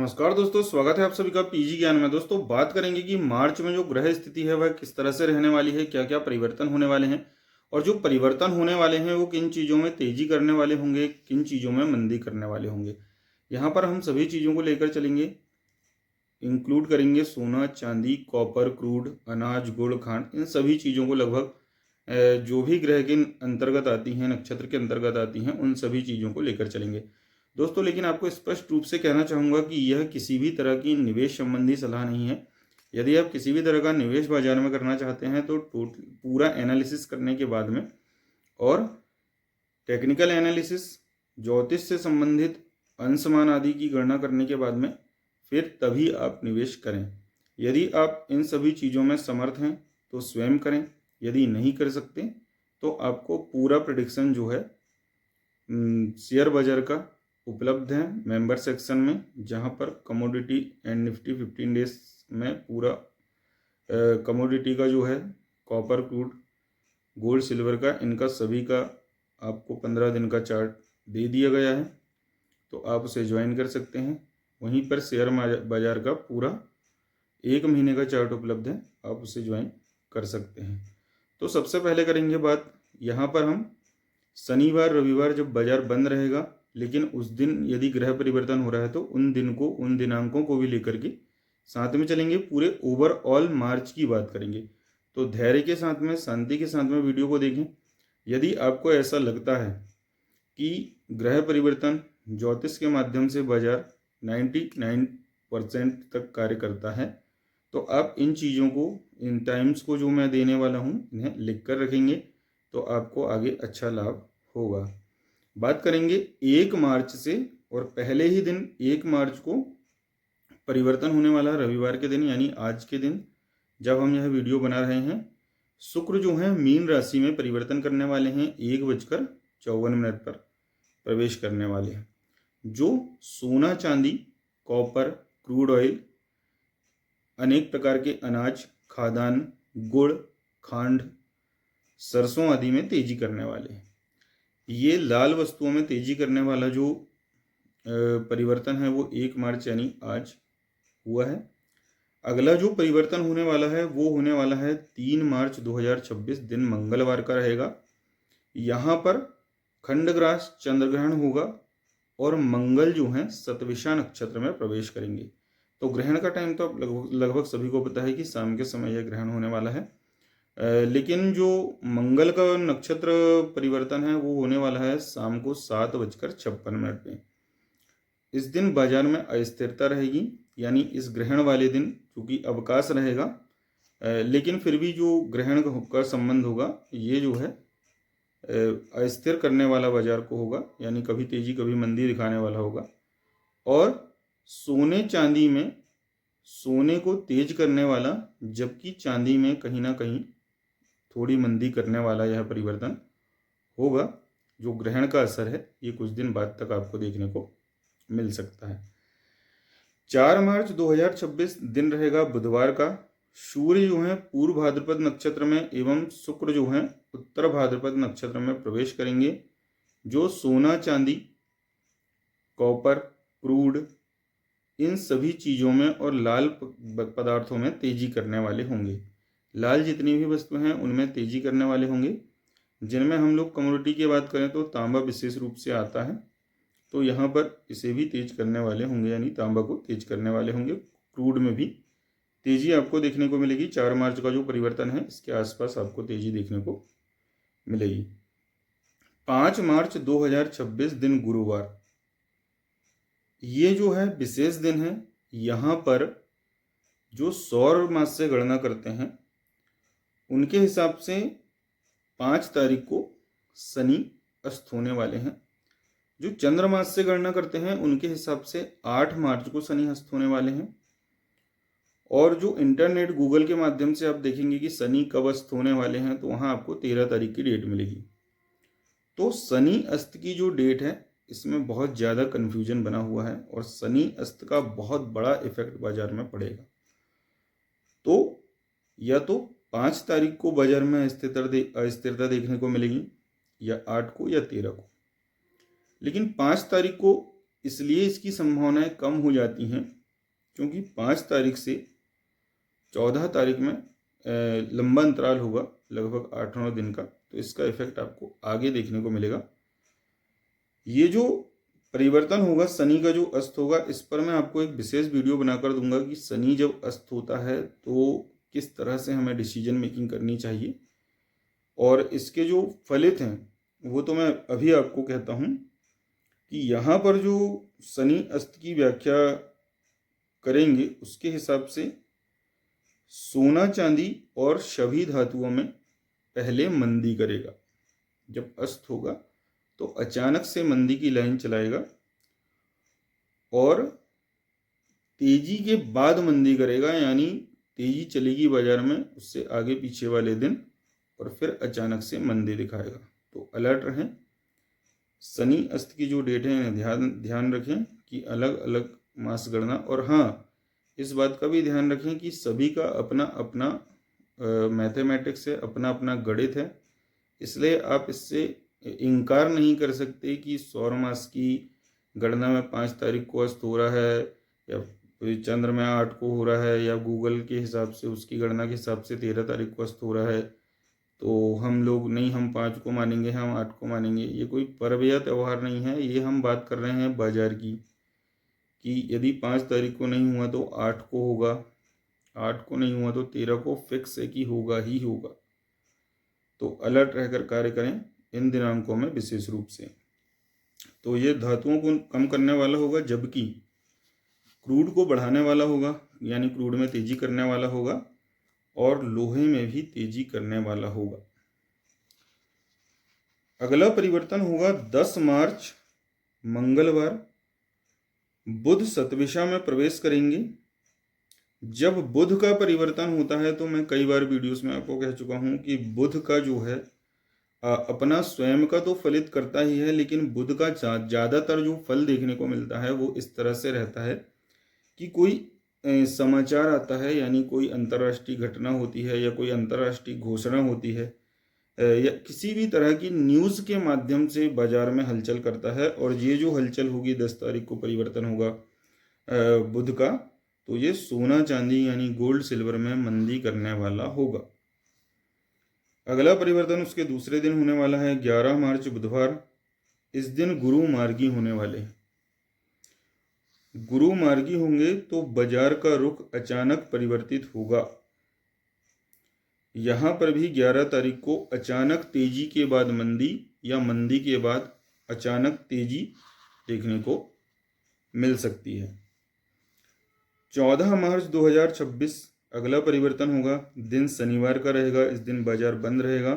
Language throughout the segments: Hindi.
नमस्कार दोस्तों, स्वागत है आप सभी का पीजी ज्ञान में। दोस्तों बात करेंगे कि मार्च में जो ग्रह स्थिति है वह किस तरह से रहने वाली है, क्या क्या परिवर्तन होने वाले हैं और जो परिवर्तन होने वाले हैं वो किन चीज़ों में तेजी करने वाले होंगे, किन चीज़ों में मंदी करने वाले होंगे। यहाँ पर हम सभी चीज़ों को लेकर चलेंगे, इंक्लूड करेंगे सोना, चांदी, कॉपर, क्रूड, अनाज, गुड़, खांड, इन सभी चीज़ों को लगभग जो भी ग्रह के अंतर्गत आती हैं, नक्षत्र के अंतर्गत आती हैं, उन सभी चीज़ों को लेकर चलेंगे दोस्तों। लेकिन आपको स्पष्ट रूप से कहना चाहूँगा कि यह किसी भी तरह की निवेश संबंधी सलाह नहीं है। यदि आप किसी भी तरह का निवेश बाजार में करना चाहते हैं तो पूरा एनालिसिस करने के बाद में और टेक्निकल एनालिसिस, ज्योतिष से संबंधित अंशमान आदि की गणना करने के बाद में फिर तभी आप निवेश करें। यदि आप इन सभी चीज़ों में समर्थ हैं तो स्वयं करें, यदि नहीं कर सकते तो आपको पूरा प्रेडिक्शन जो है शेयर बाजार का उपलब्ध है मेंबर सेक्शन में, जहां पर कमोडिटी एंड निफ्टी 15 डेज में पूरा कमोडिटी का जो है कॉपर, क्रूड, गोल्ड, सिल्वर का, इनका सभी का आपको 15 दिन का चार्ट दे दिया गया है, तो आप उसे ज्वाइन कर सकते हैं। वहीं पर शेयर बाजार का पूरा 1 महीने का चार्ट उपलब्ध है, आप उसे ज्वाइन कर सकते हैं। तो सबसे पहले करेंगे बात, यहाँ पर हम शनिवार रविवार जब बाजार बंद रहेगा, लेकिन उस दिन यदि ग्रह परिवर्तन हो रहा है तो उन दिन को, उन दिनांकों को भी लेकर के साथ में चलेंगे। पूरे ओवरऑल मार्च की बात करेंगे, तो धैर्य के साथ में, शांति के साथ में वीडियो को देखें। यदि आपको ऐसा लगता है कि ग्रह परिवर्तन ज्योतिष के माध्यम से बाजार 99% तक कार्य करता है, तो आप इन चीज़ों को, इन टाइम्स को जो मैं देने वाला हूँ, इन्हें लिख कर रखेंगे तो आपको आगे अच्छा लाभ होगा। बात करेंगे 1 मार्च से, और पहले ही दिन 1 मार्च को परिवर्तन होने वाला रविवार के दिन, यानी आज के दिन जब हम यह वीडियो बना रहे हैं, शुक्र जो है मीन राशि में परिवर्तन करने वाले हैं, 1:54 पर प्रवेश करने वाले हैं। जो सोना, चांदी, कॉपर, क्रूड ऑयल, अनेक प्रकार के अनाज, खाद्यान्न, गुड़, खांड, सरसों आदि में तेजी करने वाले हैं। ये लाल वस्तुओं में तेजी करने वाला जो परिवर्तन है वो 1 मार्च यानी आज हुआ है। अगला जो परिवर्तन होने वाला है वो होने वाला है 3 मार्च 2026, दिन मंगलवार का रहेगा। यहाँ पर खंडग्रास चंद्रग्रहण होगा और मंगल जो है शतभिषा नक्षत्र में प्रवेश करेंगे। तो ग्रहण का टाइम तो लगभग सभी को पता है कि शाम के समय यह ग्रहण होने वाला है, लेकिन जो मंगल का नक्षत्र परिवर्तन है वो होने वाला है शाम को 7:56 पे। इस दिन बाजार में अस्थिरता रहेगी, यानी इस ग्रहण वाले दिन चूंकि अवकाश रहेगा, लेकिन फिर भी जो ग्रहण का संबंध होगा ये जो है अस्थिर करने वाला बाजार को होगा, यानी कभी तेजी कभी मंदी दिखाने वाला होगा। और सोने चांदी में सोने को तेज करने वाला, जबकि चांदी में कहीं ना कहीं थोड़ी मंदी करने वाला यह परिवर्तन होगा। जो ग्रहण का असर है ये कुछ दिन बाद तक आपको देखने को मिल सकता है। 4 मार्च 2026 दिन रहेगा बुधवार का। सूर्य जो है पूर्व भाद्रपद नक्षत्र में एवं शुक्र जो है उत्तर भाद्रपद नक्षत्र में प्रवेश करेंगे, जो सोना, चांदी, कॉपर, क्रूड, इन सभी चीज़ों में और लाल पदार्थों में तेजी करने वाले होंगे। लाल जितनी भी वस्तु हैं उनमें तेजी करने वाले होंगे। जिनमें हम लोग कमोडिटी की बात करें तो तांबा विशेष रूप से आता है, तो यहाँ पर इसे भी तेज करने वाले होंगे, यानी तांबा को तेज करने वाले होंगे। क्रूड में भी तेजी आपको देखने को मिलेगी। 4 मार्च का जो परिवर्तन है इसके आसपास आपको तेजी देखने को मिलेगी। 5 मार्च 2026 दिन गुरुवार, ये जो है विशेष दिन है। यहाँ पर जो सौर मास से गणना करते हैं उनके हिसाब से 5 तारीख को शनि अस्त होने वाले हैं। जो चंद्रमास से गणना करते हैं उनके हिसाब से 8 मार्च को शनि अस्त होने वाले हैं। और जो इंटरनेट गूगल के माध्यम से आप देखेंगे कि शनि कब अस्त होने वाले हैं, तो वहाँ आपको 13 तारीख की डेट मिलेगी। तो शनि अस्त की जो डेट है इसमें बहुत ज़्यादा कन्फ्यूजन बना हुआ है और शनि अस्त का बहुत बड़ा इफेक्ट बाजार में पड़ेगा। तो या तो 5 तारीख को बाजार में अस्थिरता देखने को मिलेगी, या 8 को या 13 को। लेकिन 5 तारीख को इसलिए इसकी संभावनाएं कम हो जाती हैं क्योंकि 5 तारीख से 14 तारीख में लंबा अंतराल होगा, लगभग 8-9 दिन का, तो इसका इफेक्ट आपको आगे देखने को मिलेगा। ये जो परिवर्तन होगा शनि का जो अस्त होगा, इस पर मैं आपको एक विशेष वीडियो बनाकर दूंगा कि शनि जब अस्त होता है तो किस तरह से हमें डिसीजन मेकिंग करनी चाहिए, और इसके जो फलित हैं वो तो मैं अभी आपको कहता हूँ कि यहाँ पर जो शनि अस्त की व्याख्या करेंगे उसके हिसाब से सोना चांदी और सभी धातुओं में पहले मंदी करेगा। जब अस्त होगा तो अचानक से मंदी की लाइन चलाएगा और तेजी के बाद मंदी करेगा, यानी तेजी चलेगी बाजार में, उससे आगे पीछे वाले दिन, और फिर अचानक से मंदी दिखाएगा। तो अलर्ट रहें। शनि अस्त की जो डेट है ध्यान रखें कि अलग अलग मास गणना, और हाँ इस बात का भी ध्यान रखें कि सभी का अपना अपना मैथमेटिक्स है, अपना अपना गणित है, इसलिए आप इससे इनकार नहीं कर सकते कि सौर मास की गणना में 5 तारीख को अस्त हो रहा है या चंद्र में 8 को हो रहा है, या गूगल के हिसाब से उसकी गणना के हिसाब से 13 तारीख को अस्त हो रहा है, तो हम लोग नहीं, हम 5 को मानेंगे, हम 8 को मानेंगे। ये कोई पर्व या त्यौहार नहीं है, ये हम बात कर रहे हैं बाजार की, कि यदि 5 तारीख को नहीं हुआ तो 8 को होगा, 8 को नहीं हुआ तो 13 को फिक्स है कि होगा ही होगा। तो अलर्ट रहकर कार्य करें इन दिनांकों में विशेष रूप से। तो ये धातुओं को कम करने वाला होगा, जबकि क्रूड को बढ़ाने वाला होगा, यानी क्रूड में तेजी करने वाला होगा, और लोहे में भी तेजी करने वाला होगा। अगला परिवर्तन होगा 10 मार्च मंगलवार, बुध सतविषा में प्रवेश करेंगे। जब बुध का परिवर्तन होता है तो मैं कई बार वीडियोस में आपको कह चुका हूं कि बुध का जो है अपना स्वयं का तो फलित करता ही है, लेकिन बुध का ज़्यादातर जो फल देखने को मिलता है वो इस तरह से रहता है कि कोई समाचार आता है, यानी कोई अंतर्राष्ट्रीय घटना होती है या कोई अंतर्राष्ट्रीय घोषणा होती है, या किसी भी तरह की न्यूज़ के माध्यम से बाजार में हलचल करता है, और ये जो हलचल होगी 10 तारीख को परिवर्तन होगा बुध का, तो ये सोना चांदी यानी गोल्ड सिल्वर में मंदी करने वाला होगा। अगला परिवर्तन उसके दूसरे दिन होने वाला है 11 मार्च बुधवार। इस दिन गुरु मार्गी होने वाले हैं। गुरु मार्गी होंगे तो बाजार का रुख अचानक परिवर्तित होगा। यहाँ पर भी 11 तारीख को अचानक तेजी के बाद मंदी, या मंदी के बाद अचानक तेजी देखने को मिल सकती है। 14 मार्च 2026 अगला परिवर्तन होगा, दिन शनिवार का रहेगा। इस दिन बाजार बंद रहेगा।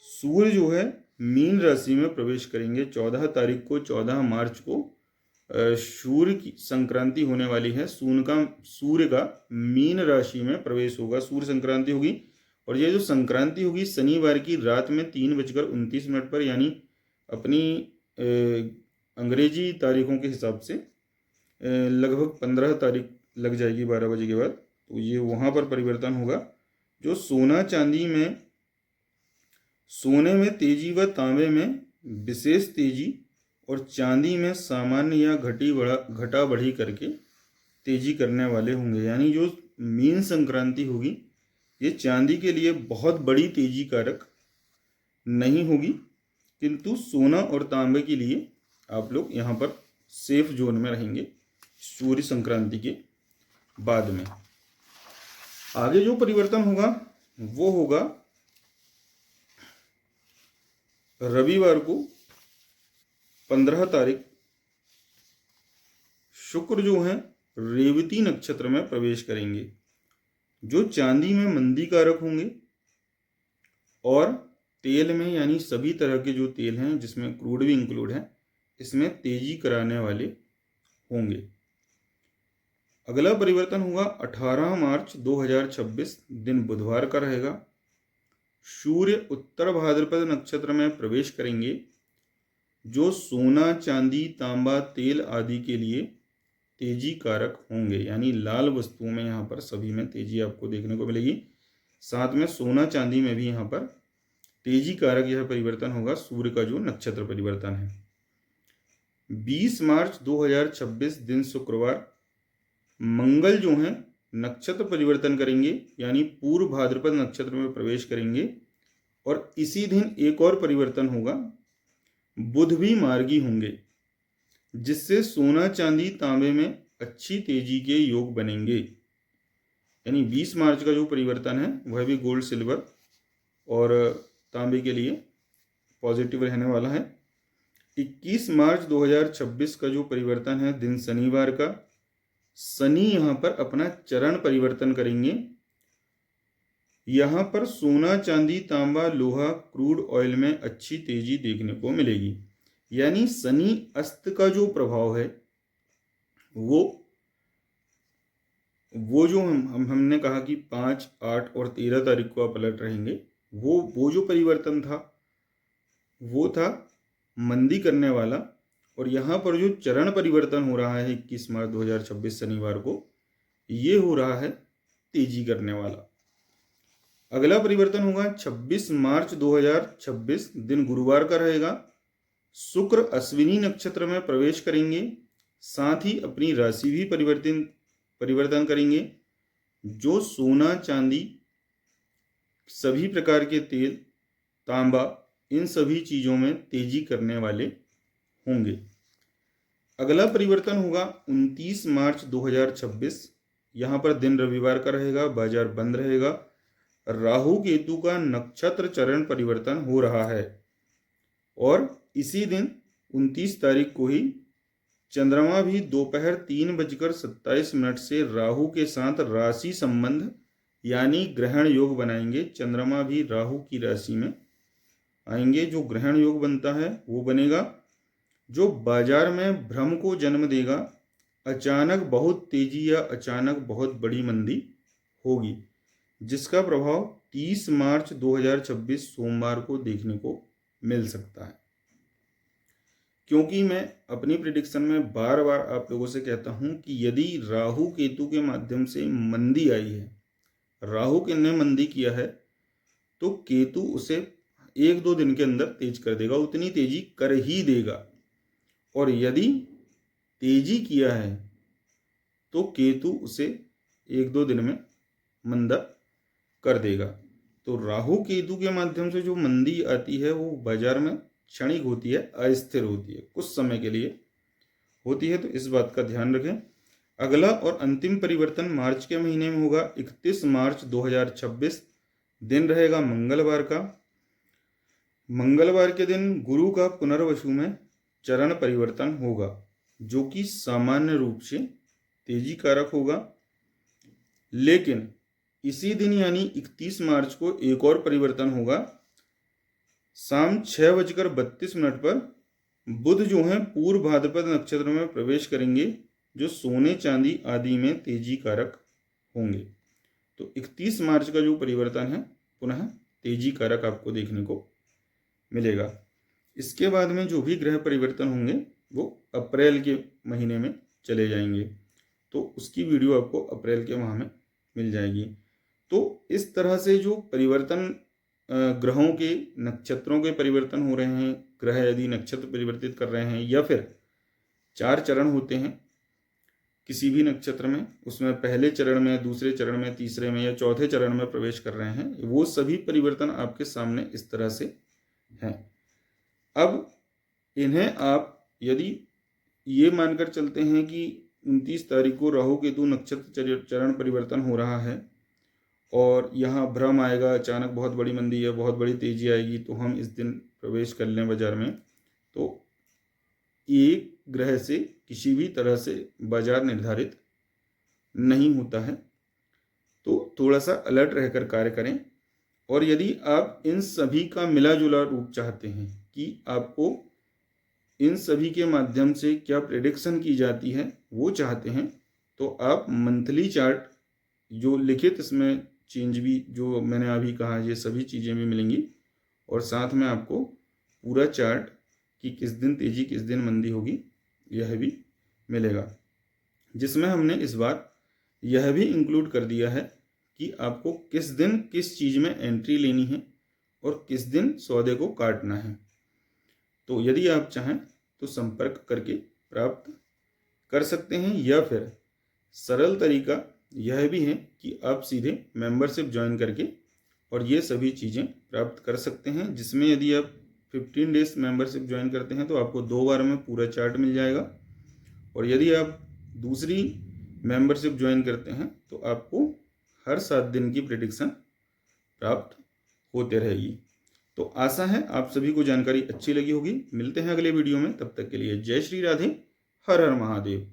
सूर्य जो है मीन राशि में प्रवेश करेंगे। 14 तारीख को 14 मार्च को सूर्य की संक्रांति होने वाली है। सूर्य का मीन राशि में प्रवेश होगा, सूर्य संक्रांति होगी। और ये जो संक्रांति होगी शनिवार की रात में 3:29 पर, यानी अपनी अंग्रेजी तारीखों के हिसाब से लगभग 15 तारीख लग जाएगी 12 बजे के बाद। तो ये वहाँ पर परिवर्तन होगा। जो सोना चांदी में, सोने में तेजी व तांबे में विशेष तेजी, और चांदी में सामान्य या घटा बढ़ी करके तेजी करने वाले होंगे। यानी जो मीन संक्रांति होगी ये चांदी के लिए बहुत बड़ी तेजी कारक नहीं होगी, किंतु सोना और तांबे के लिए आप लोग यहाँ पर सेफ जोन में रहेंगे सूर्य संक्रांति के बाद में। आगे जो परिवर्तन होगा वो होगा रविवार को 15 तारीख। शुक्र जो है रेवती नक्षत्र में प्रवेश करेंगे, जो चांदी में मंदी कारक होंगे, और तेल में, यानी सभी तरह के जो तेल हैं जिसमें क्रूड भी इंक्लूड है, इसमें तेजी कराने वाले होंगे। अगला परिवर्तन होगा 18 मार्च 2026, दिन बुधवार का रहेगा। सूर्य उत्तर भाद्रपद नक्षत्र में प्रवेश करेंगे, जो सोना चांदी तांबा तेल आदि के लिए तेजी कारक होंगे। यानी लाल वस्तुओं में यहाँ पर सभी में तेजी आपको देखने को मिलेगी। साथ में सोना चांदी में भी यहाँ पर तेजी कारक यह परिवर्तन होगा, सूर्य का जो नक्षत्र परिवर्तन है। 20 मार्च 2026 दिन शुक्रवार मंगल जो हैं नक्षत्र परिवर्तन करेंगे, यानी पूर्व भाद्रपद नक्षत्र में प्रवेश करेंगे। और इसी दिन एक और परिवर्तन होगा, बुध भी मार्गी होंगे, जिससे सोना चांदी तांबे में अच्छी तेजी के योग बनेंगे। यानी 20 मार्च का जो परिवर्तन है वह भी गोल्ड सिल्वर और तांबे के लिए पॉजिटिव रहने वाला है। 21 मार्च 2026 का जो परिवर्तन है दिन शनिवार का, शनि यहाँ पर अपना चरण परिवर्तन करेंगे। यहाँ पर सोना चांदी तांबा लोहा क्रूड ऑयल में अच्छी तेजी देखने को मिलेगी। यानी शनि अस्त का जो प्रभाव है वो जो हमने कहा कि 5, 8 और 13 तारीख को आप अलर्ट रहेंगे, वो जो परिवर्तन था वो था मंदी करने वाला। और यहाँ पर जो चरण परिवर्तन हो रहा है 21 मार्च 2026 शनिवार को, ये हो रहा है तेजी करने वाला। अगला परिवर्तन होगा 26 मार्च 2026 दिन गुरुवार का रहेगा। शुक्र अश्विनी नक्षत्र में प्रवेश करेंगे, साथ ही अपनी राशि भी परिवर्तन करेंगे। जो सोना चांदी सभी प्रकार के तेल तांबा इन सभी चीज़ों में तेजी करने वाले होंगे। अगला परिवर्तन होगा 29 मार्च 2026, यहाँ पर दिन रविवार का रहेगा, बाजार बंद रहेगा। राहु केतु का नक्षत्र चरण परिवर्तन हो रहा है और इसी दिन 29 तारीख को ही चंद्रमा भी दोपहर 3:27 से राहु के साथ राशि संबंध यानी ग्रहण योग बनाएंगे। चंद्रमा भी राहु की राशि में आएंगे, जो ग्रहण योग बनता है वो बनेगा, जो बाजार में भ्रम को जन्म देगा। अचानक बहुत तेजी या अचानक बहुत बड़ी मंदी होगी, जिसका प्रभाव 30 मार्च 2026 सोमवार को देखने को मिल सकता है। क्योंकि मैं अपनी प्रिडिक्शन में बार बार आप लोगों से कहता हूं कि यदि राहु केतु के माध्यम से मंदी आई है, राहु ने मंदी किया है, तो केतु उसे 1-2 दिन के अंदर तेज कर देगा, उतनी तेजी कर ही देगा। और यदि तेजी किया है तो केतु उसे 1-2 दिन में मंदा कर देगा। तो राहु केतु के माध्यम से जो मंदी आती है वो बाजार में क्षणिक होती है, अस्थिर होती है, कुछ समय के लिए होती है, तो इस बात का ध्यान रखें। अगला और अंतिम परिवर्तन मार्च के महीने में होगा 31 मार्च 2026, दिन रहेगा मंगलवार का। मंगलवार के दिन गुरु का पुनर्वसु में चरण परिवर्तन होगा, जो कि सामान्य रूप से तेजी कारक होगा। लेकिन इसी दिन यानी 31 मार्च को एक और परिवर्तन होगा। शाम 6:32 पर बुध जो है पूर्व भाद्रपद नक्षत्र में प्रवेश करेंगे, जो सोने चांदी आदि में तेजी कारक होंगे। तो 31 मार्च का जो परिवर्तन है पुनः तेजी कारक आपको देखने को मिलेगा। इसके बाद में जो भी ग्रह परिवर्तन होंगे वो अप्रैल के महीने में चले जाएंगे, तो उसकी वीडियो आपको अप्रैल के माह में मिल जाएगी। तो इस तरह से जो परिवर्तन ग्रहों के नक्षत्रों के परिवर्तन हो रहे हैं, ग्रह यदि नक्षत्र परिवर्तित कर रहे हैं या फिर 4 चरण होते हैं किसी भी नक्षत्र में, उसमें पहले चरण में, दूसरे चरण में, तीसरे में या चौथे चरण में प्रवेश कर रहे हैं, वो सभी परिवर्तन आपके सामने इस तरह से हैं। अब इन्हें आप यदि ये मानकर चलते हैं कि 29 तारीख को राहु केतु नक्षत्र चरण परिवर्तन हो रहा है और यहाँ भ्रम आएगा, अचानक बहुत बड़ी मंदी है, बहुत बड़ी तेजी आएगी, तो हम इस दिन प्रवेश कर लें बाजार में, तो एक ग्रह से किसी भी तरह से बाजार निर्धारित नहीं होता है। तो थोड़ा सा अलर्ट रहकर कार्य करें। और यदि आप इन सभी का मिला जुला रूप चाहते हैं कि आपको इन सभी के माध्यम से क्या प्रेडिक्शन की जाती है वो चाहते हैं, तो आप मंथली चार्ट जो लिखित इसमें चेंज भी जो मैंने अभी कहा ये सभी चीज़ें भी मिलेंगी, और साथ में आपको पूरा चार्ट कि किस दिन तेजी किस दिन मंदी होगी यह भी मिलेगा, जिसमें हमने इस बार यह भी इंक्लूड कर दिया है कि आपको किस दिन किस चीज़ में एंट्री लेनी है और किस दिन सौदे को काटना है। तो यदि आप चाहें तो संपर्क करके प्राप्त कर सकते हैं, या फिर सरल तरीका यह भी है कि आप सीधे मेंबरशिप ज्वाइन करके और ये सभी चीज़ें प्राप्त कर सकते हैं, जिसमें यदि आप 15 डेज मेंबरशिप ज्वाइन करते हैं तो आपको 2 बार में पूरा चार्ट मिल जाएगा, और यदि आप दूसरी मेंबरशिप ज्वाइन करते हैं तो आपको हर 7 दिन की प्रेडिक्शन प्राप्त होते रहेगी। तो आशा है आप सभी को जानकारी अच्छी लगी होगी। मिलते हैं अगले वीडियो में, तब तक के लिए जय श्री राधे, हर हर महादेव।